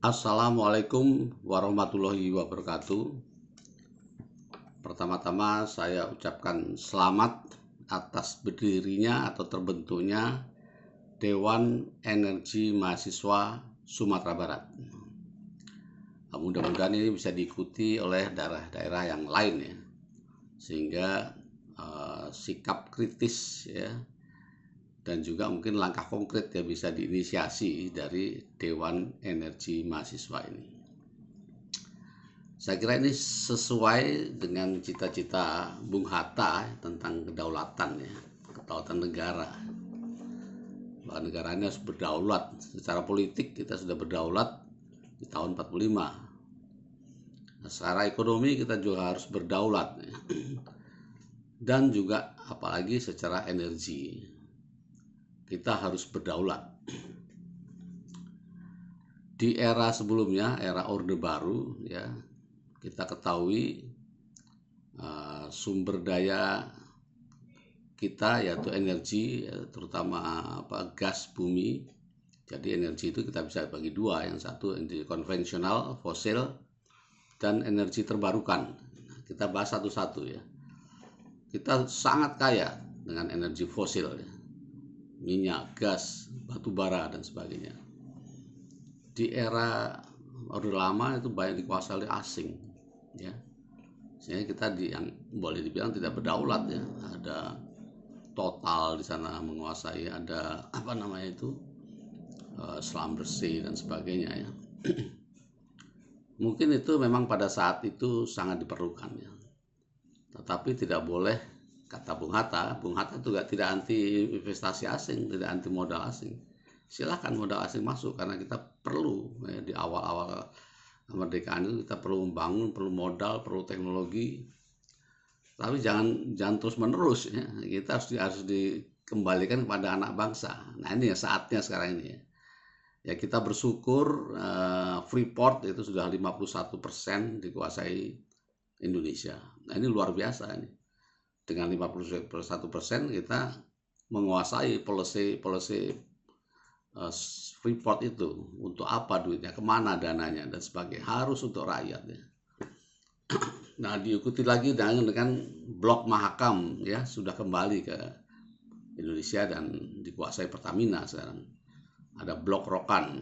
Assalamualaikum warahmatullahi wabarakatuh. Pertama-tama saya ucapkan selamat atas berdirinya atau terbentuknya Dewan Energi Mahasiswa Sumatera Barat. Mudah-mudahan ini bisa diikuti oleh daerah-daerah yang lain ya, sehingga sikap kritis ya dan juga mungkin langkah konkret yang bisa diinisiasi dari Dewan Energi Mahasiswa ini. Saya kira ini sesuai dengan cita-cita Bung Hatta tentang kedaulatan ya, kedaulatan negara. Bahwa negara ini harus berdaulat. Secara politik kita sudah berdaulat di tahun 45. Nah, secara ekonomi kita juga harus berdaulat ya. Dan juga apalagi secara energi kita harus berdaulat. Di era sebelumnya, era Orde Baru ya, kita ketahui sumber daya kita yaitu energi, terutama gas bumi. Jadi energi itu kita bisa bagi dua, yang satu energi konvensional fosil dan energi terbarukan. Kita bahas satu-satu ya. Kita sangat kaya dengan energi fosil ya, minyak, gas, batu bara dan sebagainya. Di era Orde Lama itu banyak dikuasai oleh asing ya, sehingga kita yang boleh dibilang tidak berdaulat ya. Ada Total di sana menguasai, ada Selam Bersih dan sebagainya ya. Mungkin itu memang pada saat itu sangat diperlukan ya, tetapi tidak boleh, kata Bung Hatta juga tidak anti investasi asing, tidak anti modal asing. Silahkan modal asing masuk, karena kita perlu ya, di awal-awal kemerdekaan itu kita perlu membangun, perlu modal, perlu teknologi, tapi jangan terus menerus ya. Kita harus dikembalikan kepada anak bangsa. Nah ini ya saatnya sekarang ini ya. Ya kita bersyukur Freeport itu sudah 51% dikuasai Indonesia. Nah ini luar biasa ini. Dengan 51% kita menguasai policy Freeport itu. Untuk apa duitnya, kemana dananya dan sebagainya, harus untuk rakyat ya. Nah diikuti lagi dengan Blok Mahakam ya, sudah kembali ke Indonesia dan dikuasai Pertamina sekarang. Ada Blok Rokan.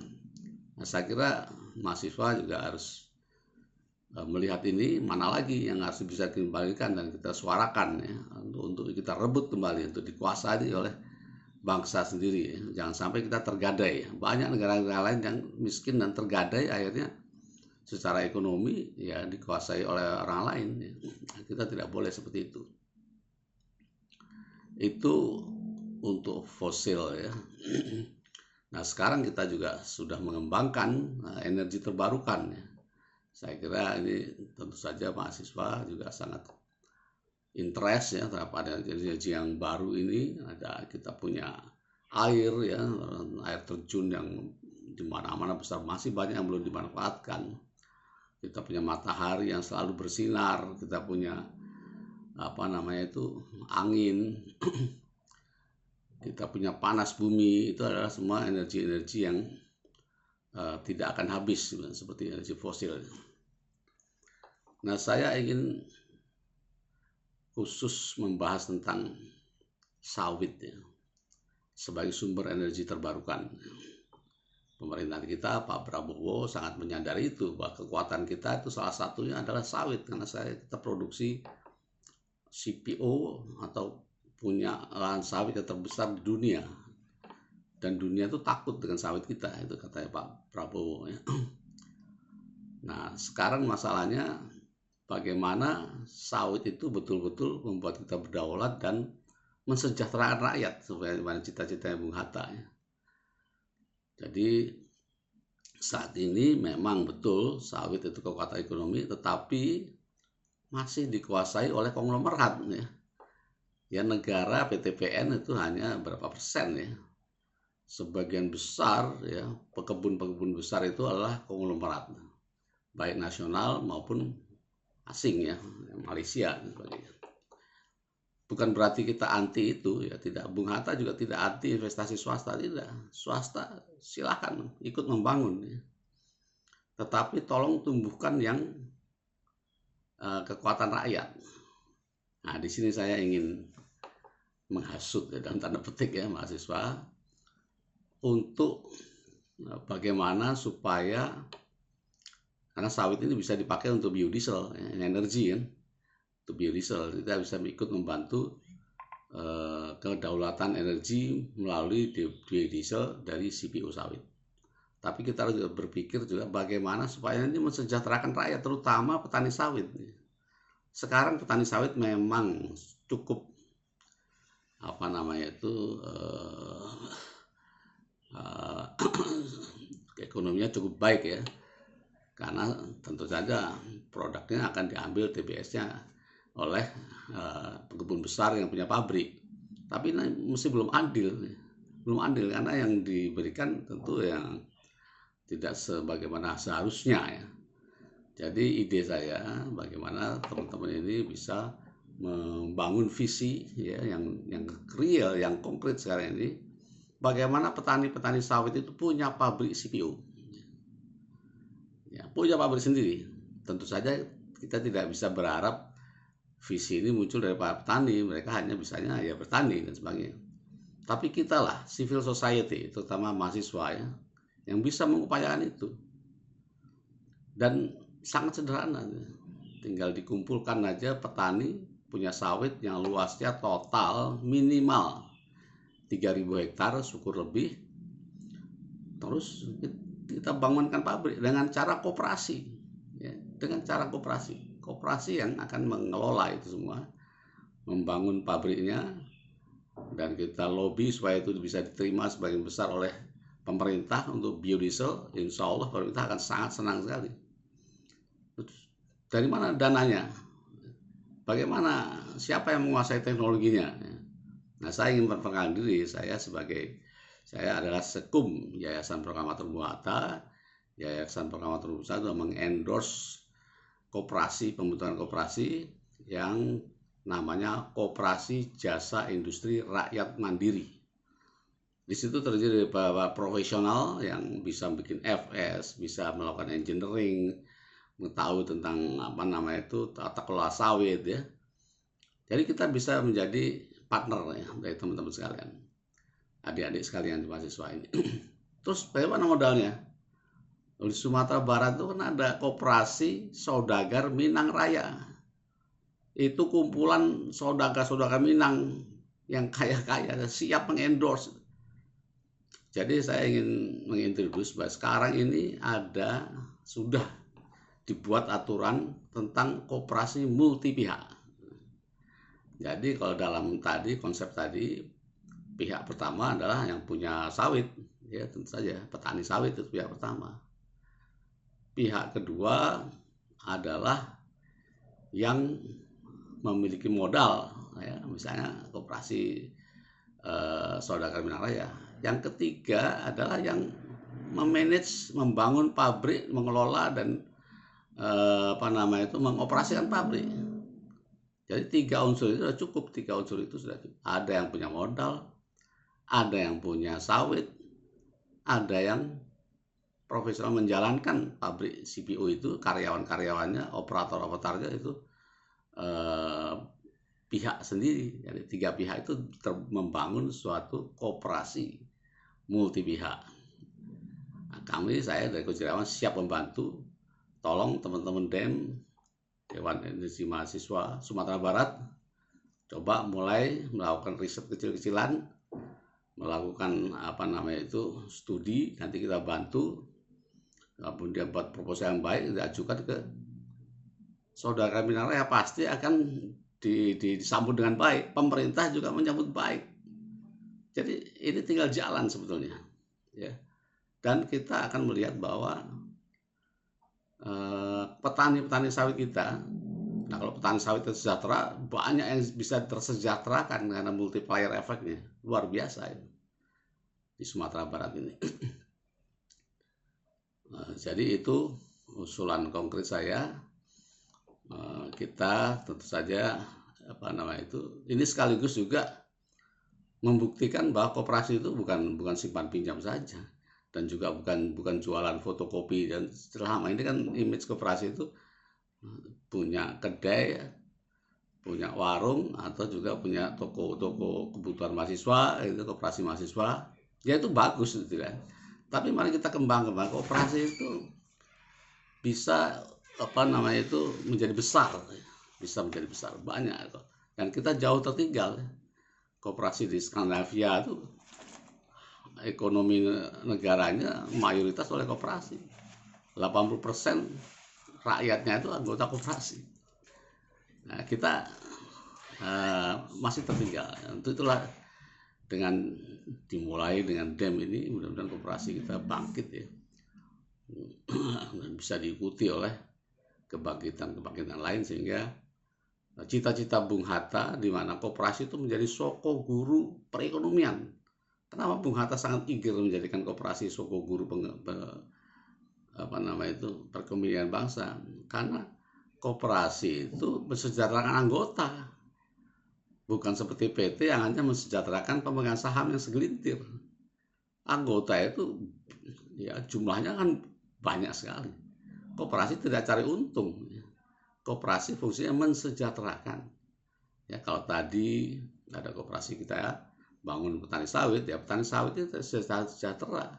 Nah, saya kira mahasiswa juga harus melihat ini, mana lagi yang harus bisa dikembalikan dan kita suarakan ya, untuk kita rebut kembali, untuk dikuasai oleh bangsa sendiri ya. Jangan sampai kita tergadai. Banyak negara-negara lain yang miskin dan tergadai akhirnya secara ekonomi ya dikuasai oleh orang lain ya. Kita tidak boleh seperti itu. Itu untuk fosil ya. Nah sekarang kita juga sudah mengembangkan energi terbarukan ya. Saya kira ini tentu saja mahasiswa juga sangat interest ya terhadap energi yang baru ini. Ada kita punya air ya, air terjun yang di mana-mana besar, masih banyak yang belum dimanfaatkan. Kita punya matahari yang selalu bersinar, kita punya angin, kita punya panas bumi. Itu adalah semua energi-energi yang tidak akan habis seperti energi fosil. Nah saya ingin khusus membahas tentang sawit ya, sebagai sumber energi terbarukan. Pemerintahan kita, Pak Prabowo, sangat menyadari itu, bahwa kekuatan kita itu salah satunya adalah sawit, karena kita produksi CPO atau punya lahan sawit yang terbesar di dunia, dan dunia itu takut dengan sawit kita, itu katanya Pak Prabowo ya. Nah sekarang masalahnya bagaimana sawit itu betul-betul membuat kita berdaulat dan mensejahterakan rakyat, supaya cita-citanya Bung Hatta ya. Jadi saat ini memang betul sawit itu kekuatan ekonomi, tetapi masih dikuasai oleh konglomerat ya. Ya negara PTPN itu hanya berapa persen ya. Sebagian besar ya pekebun-pekebun besar itu adalah konglomerat, baik nasional maupun asing ya, Malaysia dan sebagainya. Bukan berarti kita anti itu ya, tidak. Bung Hatta juga tidak anti investasi swasta, tidak. Swasta silakan ikut membangun ya. tetapi tolong tumbuhkan yang kekuatan rakyat. Nah, di sini saya ingin menghasut ya, dalam tanda petik ya mahasiswa untuk bagaimana supaya, karena sawit ini bisa dipakai untuk biodiesel, ya, energi kan, untuk biodiesel kita bisa ikut membantu kedaulatan energi melalui biodiesel dari CPO sawit. Tapi kita harus berpikir juga bagaimana supaya ini mensejahterakan rakyat, terutama petani sawit. Sekarang petani sawit memang cukup ekonominya cukup baik ya, karena tentu saja produknya akan diambil TBS-nya oleh pengepul besar yang punya pabrik. Tapi ini mesti belum adil karena yang diberikan tentu yang tidak sebagaimana seharusnya ya. Jadi ide saya bagaimana teman-teman ini bisa membangun visi ya yang real, yang konkret sekarang ini. Bagaimana petani-petani sawit itu punya pabrik CPO, ya, punya pabrik sendiri. Tentu saja kita tidak bisa berharap visi ini muncul dari para petani, mereka hanya bisanya ya bertani dan sebagainya. Tapi kita lah, civil society, terutama mahasiswa ya, yang bisa mengupayakan itu. Dan sangat sederhana, tinggal dikumpulkan aja petani punya sawit yang luasnya total minimal 3.000 hektar, syukur lebih. Terus kita bangunkan pabrik dengan cara koperasi ya, dengan cara koperasi yang akan mengelola itu semua, membangun pabriknya, dan kita lobby supaya itu bisa diterima sebagian besar oleh pemerintah untuk biodiesel. Insya Allah pemerintah akan sangat senang sekali. Dari mana dananya? Bagaimana? Siapa yang menguasai teknologinya? Nah, saya ingin memperkenalkan diri. Saya adalah Sekum Yayasan Proklamator Muhatta. Yayasan Proklamator Muhatta sudah mengendorse pembentukan koperasi yang namanya Koperasi Jasa Industri Rakyat Mandiri. Di situ terdiri dari para profesional yang bisa bikin FS, bisa melakukan engineering, mengetahui tentang tata kelola sawit ya. Jadi kita bisa menjadi partner ya dari teman-teman sekalian, adik-adik sekalian di mahasiswa ini. Terus bagaimana modalnya? Di Sumatera Barat itu kan ada Koperasi Saudagar Minang Raya. Itu kumpulan saudagar-saudagar Minang yang kaya-kaya siap mengendorse. Jadi saya ingin mengintroduce bahwa sekarang ini sudah dibuat aturan tentang koperasi multi pihak. Jadi kalau dalam konsep tadi, pihak pertama adalah yang punya sawit, ya tentu saja petani sawit itu pihak pertama. Pihak kedua adalah yang memiliki modal, ya misalnya koperasi Saudagar Minang Raya. Yang ketiga adalah yang memanage, membangun pabrik, mengelola dan mengoperasikan pabrik. Jadi 3 unsur itu sudah cukup. Ada yang punya modal, ada yang punya sawit, ada yang profesional menjalankan pabrik CPO itu, karyawan-karyawannya, operator-operatornya itu pihak sendiri. Jadi 3 pihak itu membangun suatu koperasi multi pihak. Nah, saya dari Coach Irawan siap membantu. Tolong teman-teman Dewan Energi Mahasiswa Sumatera Barat coba mulai melakukan riset kecil-kecilan, melakukan studi, nanti kita bantu, kemudian buat proposal yang baik diajukan ke Saudagar Minang Raya, pasti akan disambut dengan baik. Pemerintah juga menyambut baik. Jadi ini tinggal jalan sebetulnya ya. Dan kita akan melihat bahwa petani-petani sawit kita, nah kalau petani sawit tersejahtera, banyak yang bisa tersejahterakan karena multiplier efeknya luar biasa ini di Sumatera Barat ini. Jadi itu usulan konkret saya. Kita tentu saja ini sekaligus juga membuktikan bahwa koperasi itu bukan simpan pinjam saja, dan juga bukan jualan fotokopi. Dan selama ini kan image koperasi itu punya kedai, punya warung, atau juga punya toko-toko kebutuhan mahasiswa, itu koperasi mahasiswa. Ya itu bagus gitu kan. Tapi mari kita kembangkan koperasi itu bisa menjadi besar, banyak. Dan kita jauh tertinggal. Koperasi di Skandinavia itu ekonomi negaranya mayoritas oleh koperasi. 80% rakyatnya itu anggota koperasi. Nah, kita masih tertinggal. Itulah dengan dimulai dengan DEM ini, mudah-mudahan koperasi kita bangkit ya. Dan bisa diikuti oleh kebangkitan lain, sehingga cita-cita Bung Hatta di mana koperasi itu menjadi soko guru perekonomian. Kenapa Bung Hatta sangat eager menjadikan koperasi soko guru perekonomian bangsa? Karena koperasi itu mensejahterakan anggota, bukan seperti PT yang hanya mensejahterakan pemegang saham yang segelintir. Anggota itu ya jumlahnya kan banyak sekali. Koperasi tidak cari untung. Koperasi fungsinya mensejahterakan. Ya, kalau tadi ada koperasi kita ya, bangun petani sawit, ya petani sawit itu sejahtera.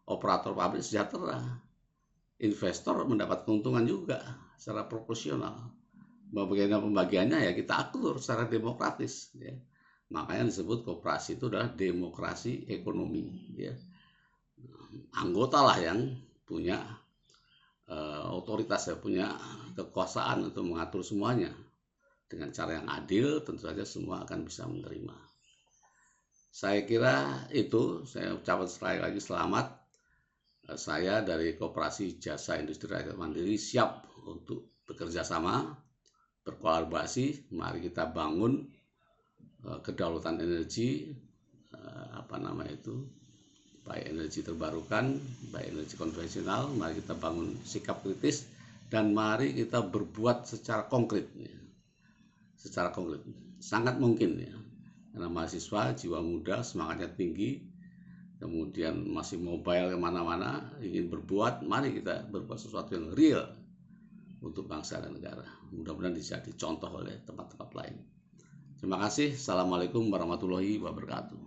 Operator pabrik sejahtera. Investor mendapat keuntungan juga secara proporsional. Bagaimana pembagiannya ya kita atur secara demokratis. Ya. Makanya disebut koperasi itu adalah demokrasi ekonomi. Ya. Anggota lah yang punya otoritas, ya, punya kekuasaan untuk mengatur semuanya. Dengan cara yang adil, tentu saja semua akan bisa menerima. Saya kira itu, saya ucapkan sekali lagi selamat. Saya dari Koperasi Jasa Industri Rakyat Mandiri siap untuk bekerja sama, berkolaborasi. Mari kita bangun kedaulatan energi, baik energi terbarukan, baik energi konvensional. Mari kita bangun sikap kritis dan mari kita berbuat secara konkret. Secara konkret, sangat mungkin ya. Karena mahasiswa jiwa muda, semangatnya tinggi, kemudian masih mobile kemana-mana, ingin berbuat. Mari kita berbuat sesuatu yang real untuk bangsa dan negara. Mudah-mudahan bisa dicontoh oleh tempat-tempat lain. Terima kasih. Assalamualaikum warahmatullahi wabarakatuh.